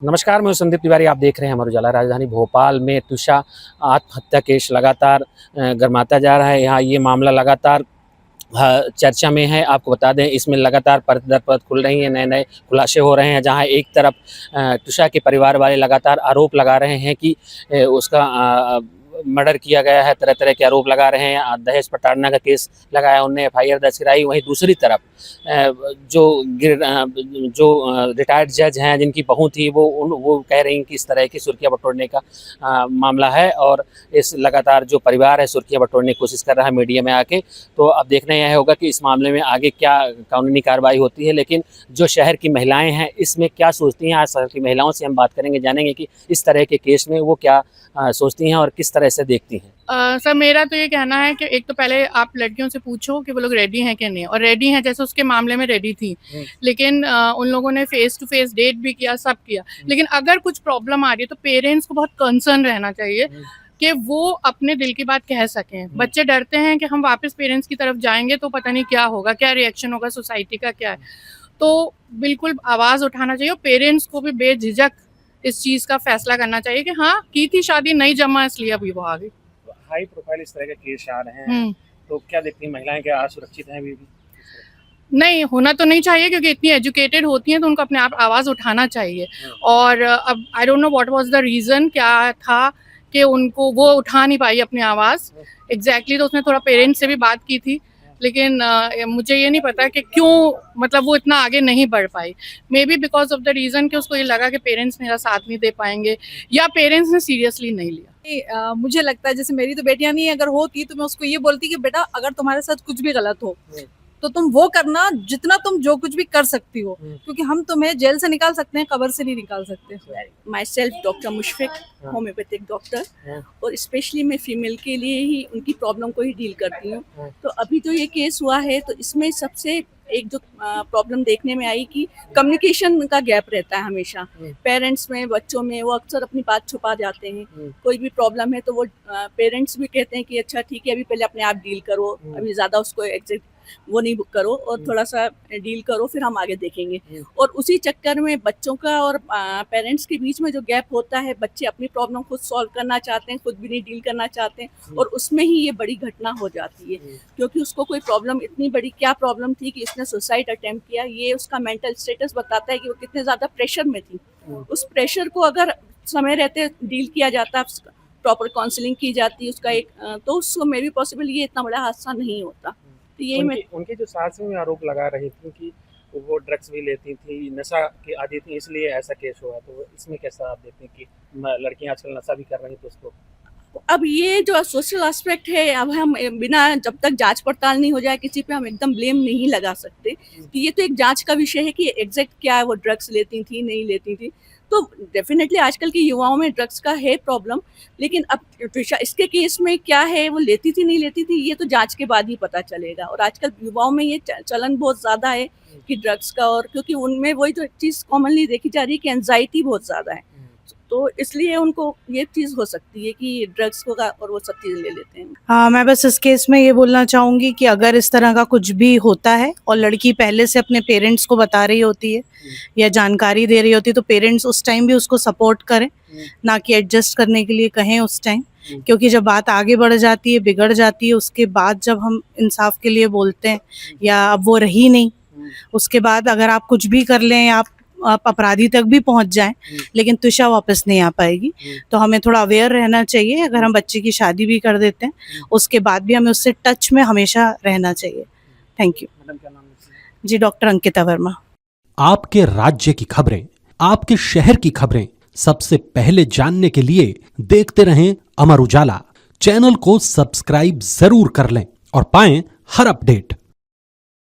नमस्कार, मैं संदीप तिवारी। आप देख रहे हैं अमर उजाला। राजधानी भोपाल में तुषा आत्महत्या केस लगातार गरमाता जा रहा है। यहाँ ये मामला लगातार चर्चा में है। आपको बता दें, इसमें लगातार परत दर परत खुल रही हैं, नए-नए खुलासे हो रहे हैं। जहाँ एक तरफ तुषा के परिवार वाले लगातार आरोप लगा रहे हैं कि उसका मर्डर किया गया है, तरह-तरह के आरोप लगा रहे हैं। दहेज प्रताड़ना का केस लगाया, उन्होंने एफआईआर दर्ज कराई। वहीं दूसरी तरफ जो रिटायर्ड जज हैं, जिनकी बहू थी, वो कह रही हैं कि इस तरह की सुर्खियाँ बटोरने का मामला है और इस लगातार जो परिवार है सुर्खियाँ बटोरने की कोशिश कर रहा है मीडिया में आके। तो अब देखना यह होगा कि इस मामले में आगे क्या कानूनी कार्रवाई होती है। लेकिन जो शहर की महिलाएं हैं, इसमें क्या सोचती हैं, आज शहर की महिलाओं से हम बात करेंगे, जानेंगे कि इस तरह के केस में वो क्या सोचती हैं और किस तरह से देखती हैं। सर, मेरा तो ये कहना है कि एक तो पहले आप लड़कियों से पूछो कि वो लोग रेडी हैं कि नहीं, और रेडी हैं जैसे उसके मामले में रेडी थी, लेकिन उन लोगों ने फेस टू फेस डेट भी किया, सब किया। लेकिन अगर कुछ प्रॉब्लम आ रही है तो पेरेंट्स को बहुत कंसर्न रहना चाहिए कि वो अपने दिल की बात कह सकें। बच्चे डरते हैं कि हम वापस पेरेंट्स की तरफ जाएंगे तो पता नहीं क्या होगा, क्या रिएक्शन होगा, सोसाइटी का क्या है। तो बिल्कुल आवाज़ उठाना चाहिए और पेरेंट्स को भी बेझिझक इस चीज़ का फैसला करना चाहिए कि हाँ, की थी शादी, नहीं जमा, इसलिए अभी वो आ गई। हाई प्रोफाइल इस तरह के केस आ रहे हैं, तो क्या देखती हैं महिलाएं, क्या असुरक्षित हैं अभी भी? नहीं, होना तो नहीं चाहिए, क्योंकि इतनी एजुकेटेड होती हैं तो उनको अपने आप आवाज़ उठाना चाहिए। और अब I don't know what was the reason, क्या था कि उनको वो उठा नहीं पाई अपनी आवाज़ एग्जैक्टली। तो उसने थोड़ा पेरेंट्स से भी बात की थी, लेकिन मुझे ये नहीं पता कि क्यों, मतलब वो इतना आगे नहीं बढ़ पाई। Maybe because of the reason कि उसको ये लगा कि पेरेंट्स मेरा साथ नहीं दे पाएंगे, या पेरेंट्स ने सीरियसली नहीं लिया। मुझे लगता है जैसे मेरी तो बेटियां नहीं, अगर होती तो मैं उसको ये बोलती कि बेटा, अगर तुम्हारे साथ कुछ भी गलत हो तो तुम वो करना जितना तुम जो कुछ भी कर सकती हो, क्योंकि हम तुम्हें जेल से निकाल सकते हैं, कब्र से नहीं निकाल सकते। My self doctor Mushfiq, homeopathic doctor, और स्पेशली मैं फीमेल के लिए ही उनकी प्रॉब्लम को ही डील करती हूँ। तो अभी जो ये केस हुआ है, तो इसमें सबसे एक जो प्रॉब्लम देखने में आई कि कम्युनिकेशन का गैप रहता है हमेशा पेरेंट्स में, बच्चों में। वो अक्सर अपनी बात छुपा जाते हैं। कोई भी प्रॉब्लम है तो वो पेरेंट्स भी कहते हैं कि अच्छा ठीक है, अभी पहले अपने आप डील करो, अभी ज़्यादा उसको एग्जैक्ट वो नहीं करो और थोड़ा सा डील करो, फिर हम आगे देखेंगे। और उसी चक्कर में बच्चों का और पेरेंट्स के बीच में जो गैप होता है, बच्चे अपनी प्रॉब्लम खुद सॉल्व करना चाहते हैं, खुद भी नहीं डील करना चाहते हैं, और उसमें ही ये बड़ी घटना हो जाती है। क्योंकि उसको कोई प्रॉब्लम, इतनी बड़ी क्या प्रॉब्लम थी कि इसने सुसाइड अटेम्प्ट किया। ये उसका मेंटल स्टेटस बताता है कि वो कितने ज़्यादा प्रेशर में थी। उस प्रेशर को अगर समय रहते डील किया जाता, प्रॉपर काउंसलिंग की जाती उसका एक, तो उसको मे बी पॉसिबल ये इतना बड़ा हादसा नहीं होता। तो ये उनकी जो सास में आरोप लगा रही थी कि वो ड्रग्स भी लेती थी, नशा की आदी थी, इसलिए ऐसा केस हुआ। तो इसमें कैसा आप देखते हैं कि लड़कियां आजकल नशा भी कर रही तो उसको? अब ये जो सोशल एस्पेक्ट है, अब हम बिना, जब तक जांच पड़ताल नहीं हो जाए किसी पे हम एकदम ब्लेम नहीं लगा सकते। कि ये तो एक जांच का विषय है कि एग्जैक्ट क्या है, वो ड्रग्स लेती थी, नहीं लेती थी। तो डेफिनेटली आजकल के युवाओं में ड्रग्स का है प्रॉब्लम, लेकिन अब इसके केस में क्या है, वो लेती थी नहीं लेती थी, ये तो जांच के बाद ही पता चलेगा। और आजकल युवाओं में ये चलन बहुत ज़्यादा है कि ड्रग्स का, और क्योंकि उनमें वही तो चीज़ कॉमनली देखी जा रही है कि एंजाइटी बहुत ज़्यादा है, तो इसलिए उनको ये चीज़ हो सकती है कि ड्रग्स होगा और वो सब चीज़ें ले लेते हैं। हाँ, मैं बस इस केस में ये बोलना चाहूँगी कि अगर इस तरह का कुछ भी होता है और लड़की पहले से अपने पेरेंट्स को बता रही होती है या जानकारी दे रही होती है, तो पेरेंट्स उस टाइम भी उसको सपोर्ट करें, ना कि एडजस्ट करने के लिए कहें उस टाइम। क्योंकि जब बात आगे बढ़ जाती है, बिगड़ जाती है, उसके बाद जब हम इंसाफ के लिए बोलते हैं या अब वो रही नहीं, उसके बाद अगर आप कुछ भी कर लें, आप अपराधी तक भी पहुंच जाएं, लेकिन तुषा वापस नहीं आ पाएगी। तो हमें थोड़ा अवेयर रहना चाहिए। अगर हम बच्चे की शादी भी कर देते हैं, उसके बाद भी हमें उससे टच में हमेशा रहना चाहिए। Thank you. जी, डॉक्टर अंकिता वर्मा। आपके राज्य की खबरें, आपके शहर की खबरें सबसे पहले जानने के लिए देखते रहें अमर उजाला। चैनल को सब्सक्राइब जरूर कर लें और पाएं हर अपडेट।